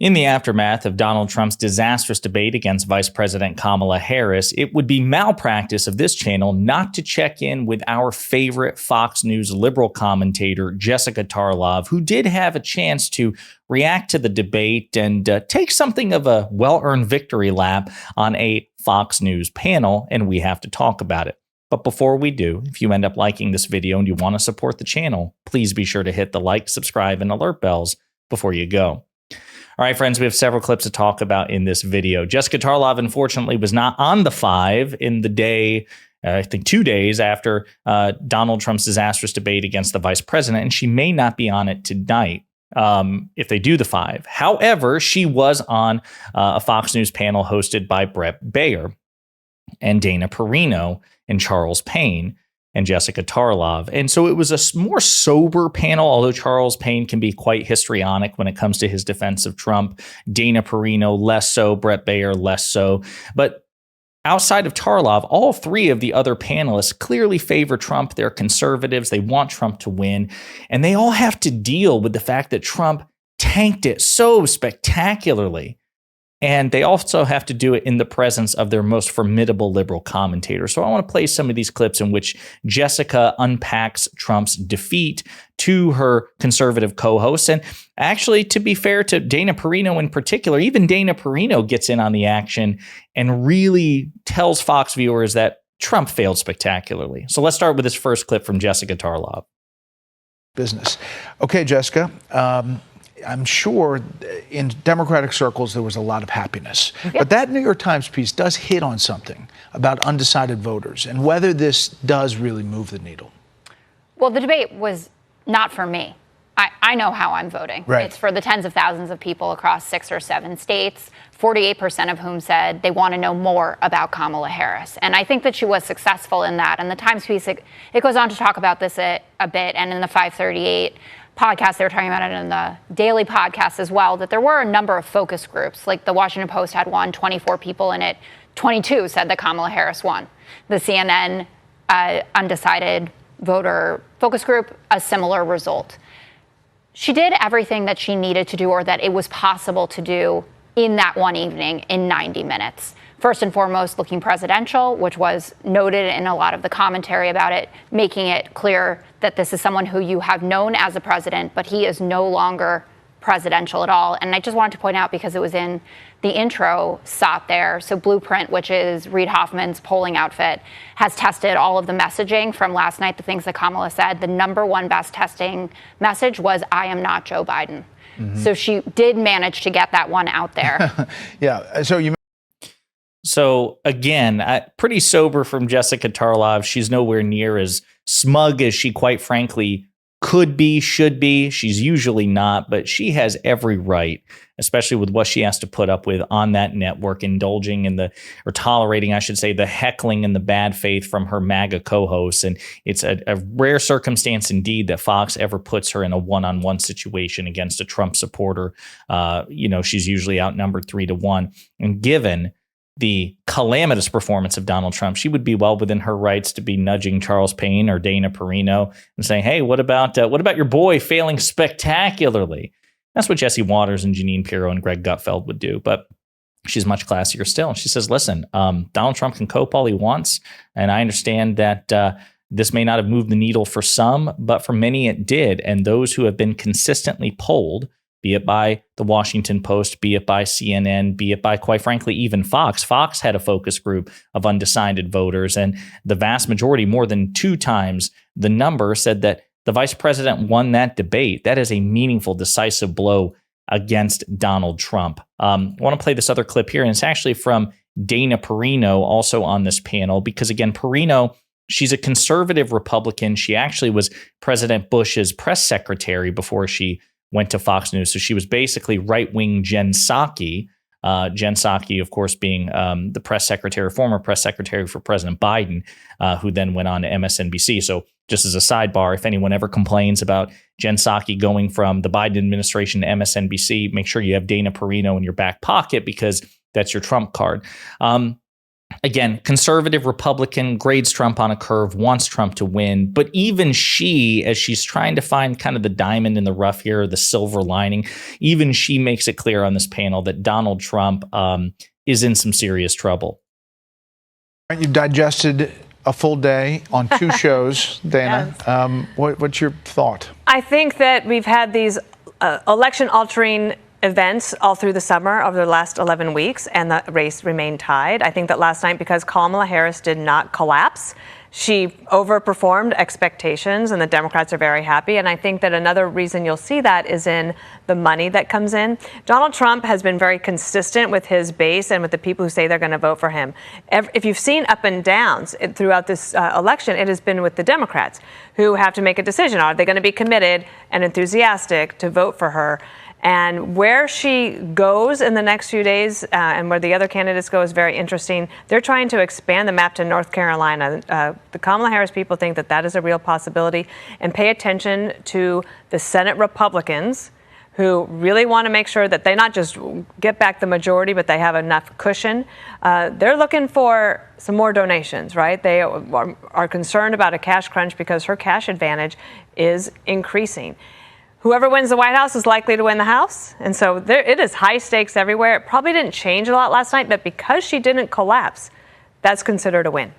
In the aftermath of Donald Trump's disastrous debate against Vice President Kamala Harris, it would be malpractice of this channel not to check in with our favorite Fox News liberal commentator, Jessica Tarlov, who did have a chance to react to the debate and take something of a well-earned victory lap on a Fox News panel, and we have to talk about it. But before we do, if you end up liking this video and you want to support the channel, please be sure to hit the like, subscribe, and alert bells before you go. All right, friends, we have several clips to talk about in this video. Jessica Tarlov, unfortunately, was not on the 5 in the day, I think 2 days after Donald Trump's disastrous debate against the vice president, and she may not be on it tonight if they do the 5. However, she was on a Fox News panel hosted by Bret Baier and Dana Perino and Charles Payne and Jessica Tarlov. And so it was a more sober panel, although Charles Payne can be quite histrionic when it comes to his defense of Trump. Dana Perino, less so. Bret Baier, less so. But outside of Tarlov, all 3 of the other panelists clearly favor Trump. They're conservatives. They want Trump to win. And they all have to deal with the fact that Trump tanked it so spectacularly. And they also have to do it in the presence of their most formidable liberal commentator. So I want to play some of these clips in which Jessica unpacks Trump's defeat to her conservative co-hosts. And actually, to be fair to Dana Perino in particular, even Dana Perino gets in on the action and really tells Fox viewers that Trump failed spectacularly. So let's start with this first clip from Jessica Tarlov. Business. Okay, Jessica. I'm sure in Democratic circles there was a lot of happiness. Yep. But that New York Times piece does hit on something about undecided voters and whether this does really move the needle. Well, the debate was not for me. I know how I'm voting. Right. It's for the tens of thousands of people across 6 or 7 states, 48% of whom said they want to know more about Kamala Harris. And I think that she was successful in that. And the Times piece, it goes on to talk about this a bit. And in the 538 podcast, they were talking about it in the daily podcast as well, that there were a number of focus groups. Like the Washington Post had one, 24 people in it, 22 said that Kamala Harris won. The CNN undecided voter focus group, a similar result. She did everything that she needed to do or that it was possible to do in that one evening in 90 minutes. First and foremost, looking presidential, which was noted in a lot of the commentary about it, making it clear that this is someone who you have known as a president, but he is no longer presidential at all. And I just wanted to point out, because it was in the intro shot there, so Blueprint, which is Reid Hoffman's polling outfit, has tested all of the messaging from last night, the things that Kamala said. The number one best testing message was, "I am not Joe Biden." Mm-hmm. So she did manage to get that one out there. Yeah. So again, pretty sober from Jessica Tarlov. She's nowhere near as smug as she quite frankly could be, should be. She's usually not, but she has every right, especially with what she has to put up with on that network, indulging in or tolerating, I should say, the heckling and the bad faith from her MAGA co-hosts. And it's a rare circumstance indeed that Fox ever puts her in a one-on-one situation against a Trump supporter. She's usually outnumbered 3-1. And given the calamitous performance of Donald Trump, she would be well within her rights to be nudging Charles Payne or Dana Perino and saying, "Hey, what about your boy failing spectacularly?" That's what Jesse Waters and Jeanine Pirro and Greg Gutfeld would do, but she's much classier still. She says, "Listen, Donald Trump can cope all he wants, and I understand that this may not have moved the needle for some, but for many it did. And those who have been consistently polled, be it by the Washington Post, be it by CNN, be it by, quite frankly, even Fox. Fox had a focus group of undecided voters, and the vast majority, more than 2 times the number, said that the vice president won that debate. That is a meaningful, decisive blow against Donald Trump." I want to play this other clip here, and it's actually from Dana Perino, also on this panel, because, again, Perino, she's a conservative Republican. She actually was President Bush's press secretary before she went to Fox News. So she was basically right-wing Jen Psaki. Jen Psaki, of course, being the former press secretary for President Biden, who then went on to MSNBC. So just as a sidebar, if anyone ever complains about Jen Psaki going from the Biden administration to MSNBC, make sure you have Dana Perino in your back pocket, because that's your trump card. again, conservative Republican, grades Trump on a curve, wants Trump to win. But even she, as she's trying to find kind of the diamond in the rough here, the silver lining, even she makes it clear on this panel that Donald Trump is in some serious trouble. You digested a full day on 2 shows, Dana. Yes. What's your thought? I think that we've had these election-altering events all through the summer over the last 11 weeks, and the race remained tied. I think that last night, because Kamala Harris did not collapse, she overperformed expectations, and the Democrats are very happy. And I think that another reason you'll see that is in the money that comes in. Donald Trump has been very consistent with his base and with the people who say they're going to vote for him. If you've seen up and downs throughout this election, it has been with the Democrats who have to make a decision. Are they going to be committed and enthusiastic to vote for her? And where she goes in the next few days and where the other candidates go is very interesting. They're trying to expand the map to North Carolina. The Kamala Harris people think that that is a real possibility. And pay attention to the Senate Republicans who really want to make sure that they not just get back the majority, but they have enough cushion. They're looking for some more donations, right? They are concerned about a cash crunch because her cash advantage is increasing. Whoever wins the White House is likely to win the House. And so it is high stakes everywhere. It probably didn't change a lot last night, but because she didn't collapse, that's considered a win.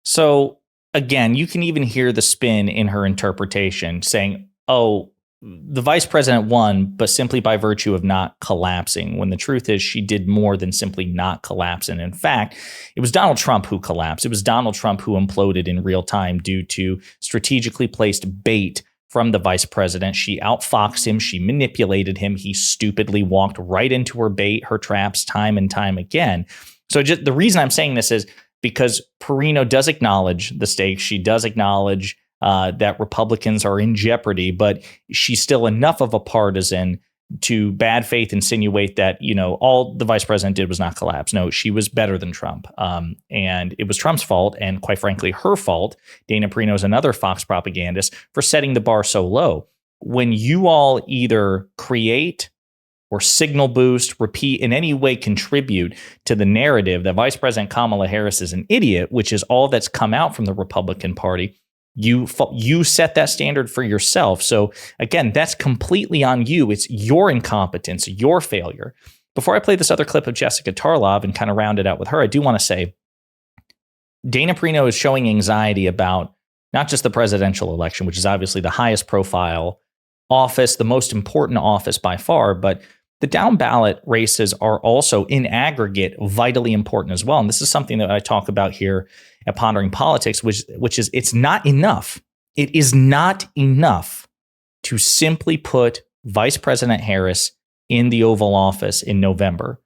So again, you can even hear the spin in her interpretation saying, oh, the vice president won, but simply by virtue of not collapsing, when the truth is she did more than simply not collapse. And in fact, it was Donald Trump who collapsed. It was Donald Trump who imploded in real time due to strategically placed bait from the vice president. She outfoxed him. She manipulated him. He stupidly walked right into her bait, her traps, time and time again. So just the reason I'm saying this is because Perino does acknowledge the stakes. She does acknowledge that Republicans are in jeopardy, but she's still enough of a partisan to bad faith insinuate that, you know, all the vice president did was not collapse. No, she was better than Trump. And it was Trump's fault, and quite frankly, her fault. Dana Perino is another Fox propagandist for setting the bar so low. When you all either create or signal boost, repeat, in any way contribute to the narrative that Vice President Kamala Harris is an idiot, which is all that's come out from the Republican Party, you set that standard for yourself. So again, that's completely on you. It's your incompetence, your failure. Before I play this other clip of Jessica Tarlov and kind of round it out with her, I do want to say Dana Perino is showing anxiety about not just the presidential election, which is obviously the highest profile office, the most important office by far, but the down ballot races are also in aggregate vitally important as well. And this is something that I talk about here at Pondering Politics, which is it's not enough. It is not enough to simply put Vice President Harris in the Oval Office in November.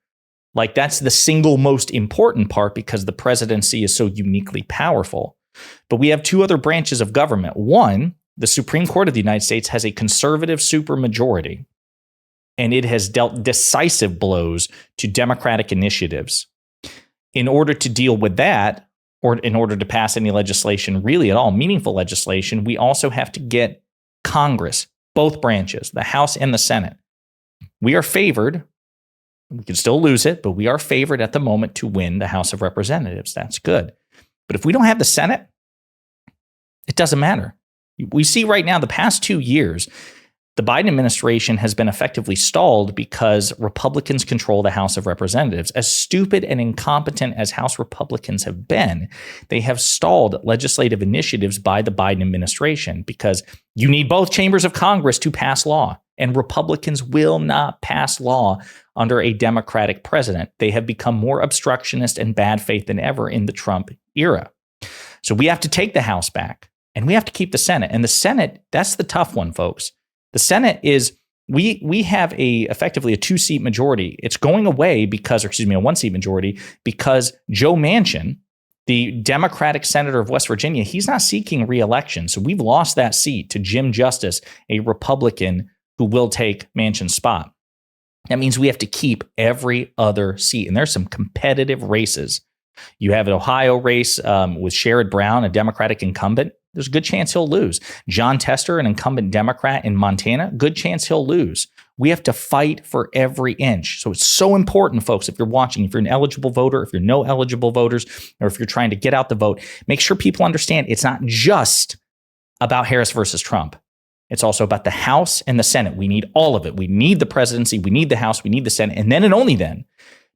Like, that's the single most important part because the presidency is so uniquely powerful. But we have 2 other branches of government. One, the Supreme Court of the United States has a conservative supermajority, and it has dealt decisive blows to Democratic initiatives. In order to deal with that, or in order to pass any legislation, really at all, meaningful legislation, we also have to get Congress, both branches, the House and the Senate. We are favored. We can still lose it, but we are favored at the moment to win the House of Representatives. That's good. But if we don't have the Senate, it doesn't matter. We see right now, the past 2 years, the Biden administration has been effectively stalled because Republicans control the House of Representatives. As stupid and incompetent as House Republicans have been, they have stalled legislative initiatives by the Biden administration because you need both chambers of Congress to pass law, and Republicans will not pass law under a Democratic president. They have become more obstructionist and bad faith than ever in the Trump era. So we have to take the House back, and we have to keep the Senate. And the Senate, that's the tough one, folks. The Senate is, we have effectively a 2-seat majority. It's going away because, a 1-seat majority, because Joe Manchin, the Democratic senator of West Virginia, he's not seeking re-election. So we've lost that seat to Jim Justice, a Republican who will take Manchin's spot. That means we have to keep every other seat. And there's some competitive races. You have an Ohio race with Sherrod Brown, a Democratic incumbent. there's a good chance he'll lose. John Tester, an incumbent Democrat in Montana, good chance he'll lose. We have to fight for every inch. So it's so important, folks, if you're watching, if you're an eligible voter, if you're no eligible voters, or if you're trying to get out the vote, make sure people understand it's not just about Harris versus Trump. It's also about the House and the Senate. We need all of it. We need the presidency. We need the House. We need the Senate. And then and only then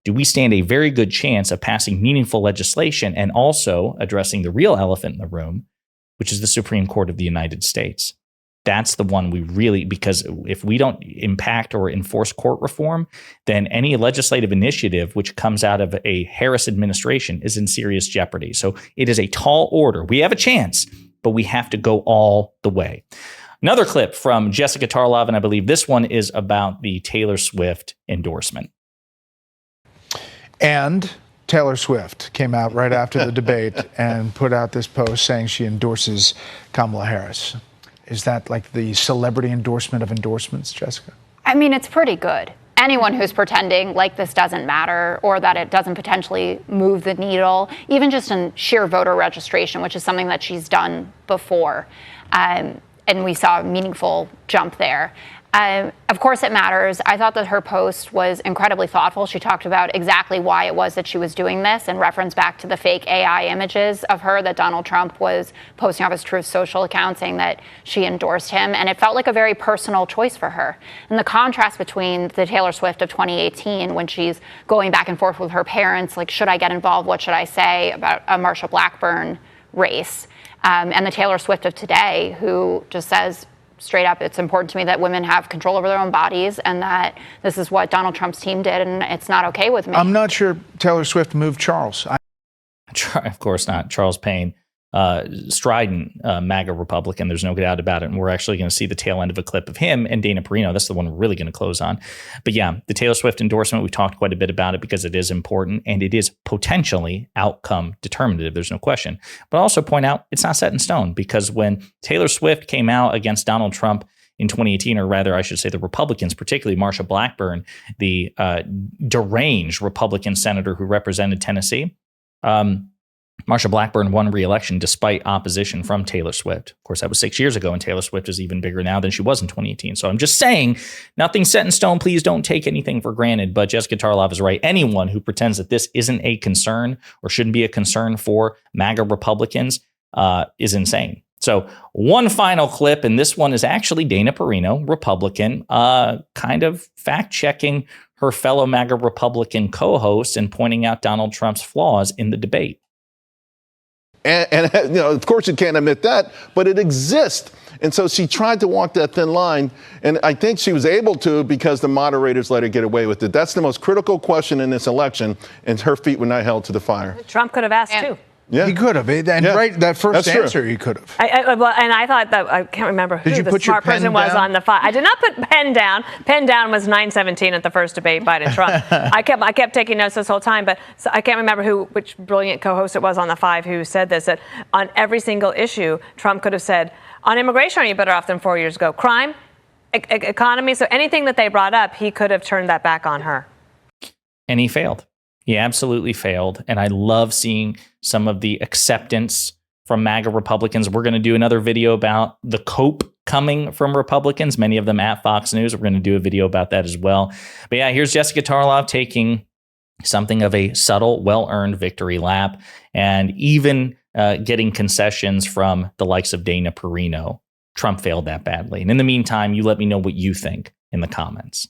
do we stand a very good chance of passing meaningful legislation and also addressing the real elephant in the room, which is the Supreme Court of the United States. That's the one we really, because if we don't impact or enforce court reform, then any legislative initiative which comes out of a Harris administration is in serious jeopardy. So it is a tall order. We have a chance, but we have to go all the way. Another clip from Jessica Tarlov, and I believe this one is about the Taylor Swift endorsement. And Taylor Swift came out right after the debate and put out this post saying she endorses Kamala Harris. Is that like the celebrity endorsement of endorsements, Jessica? I mean, it's pretty good. Anyone who's pretending like this doesn't matter or that it doesn't potentially move the needle, even just in sheer voter registration, which is something that she's done before, and we saw a meaningful jump there. Of course it matters. I thought that her post was incredibly thoughtful. She talked about exactly why it was that she was doing this and referenced back to the fake AI images of her that Donald Trump was posting off his Truth Social account saying that she endorsed him. And it felt like a very personal choice for her. And the contrast between the Taylor Swift of 2018, when she's going back and forth with her parents, like, should I get involved? What should I say about a Marsha Blackburn race? And the Taylor Swift of today, who just says, straight up, it's important to me that women have control over their own bodies and that this is what Donald Trump's team did and it's not okay with me. I'm not sure Taylor Swift moved Charles. Of course not. Charles Payne, strident MAGA Republican. There's no doubt about it. And we're actually going to see the tail end of a clip of him and Dana Perino. That's the one we're really going to close on. But yeah, the Taylor Swift endorsement, we've talked quite a bit about it because it is important and it is potentially outcome determinative. There's no question. But I'll also point out it's not set in stone because when Taylor Swift came out against Donald Trump in 2018, or rather, I should say the Republicans, particularly Marsha Blackburn, the deranged Republican senator who represented Tennessee, Marsha Blackburn won re-election despite opposition from Taylor Swift. Of course, that was 6 years ago, and Taylor Swift is even bigger now than she was in 2018. So I'm just saying, nothing's set in stone. Please don't take anything for granted. But Jessica Tarlov is right. Anyone who pretends that this isn't a concern or shouldn't be a concern for MAGA Republicans is insane. So one final clip, and this one is actually Dana Perino, Republican, kind of fact-checking her fellow MAGA Republican co-host and pointing out Donald Trump's flaws in the debate. And you know, of course, you can't admit that, but it exists. And so she tried to walk that thin line, and I think she was able to because the moderators let her get away with it. That's the most critical question in this election, and her feet were not held to the fire. Trump could have asked, too. Yeah. He could have. And right, that first answer, he could have. And I thought that, I can't remember who the smart person was on the file. I did not put pen down. Pen down was 9:17 at the first debate, Biden-Trump. I kept taking notes this whole time, but so I can't remember which brilliant co-host it was on the Five who said this, that on every single issue, Trump could have said, on immigration, are you better off than 4 years ago? Crime, economy, so anything that they brought up, he could have turned that back on her. And he failed. He absolutely failed. And I love seeing some of the acceptance from MAGA Republicans. We're going to do another video about the cope coming from Republicans, many of them at Fox News. We're going to do a video about that as well. But yeah, here's Jessica Tarlov taking something of a subtle, well-earned victory lap and even getting concessions from the likes of Dana Perino. Trump failed that badly. And in the meantime, you let me know what you think in the comments.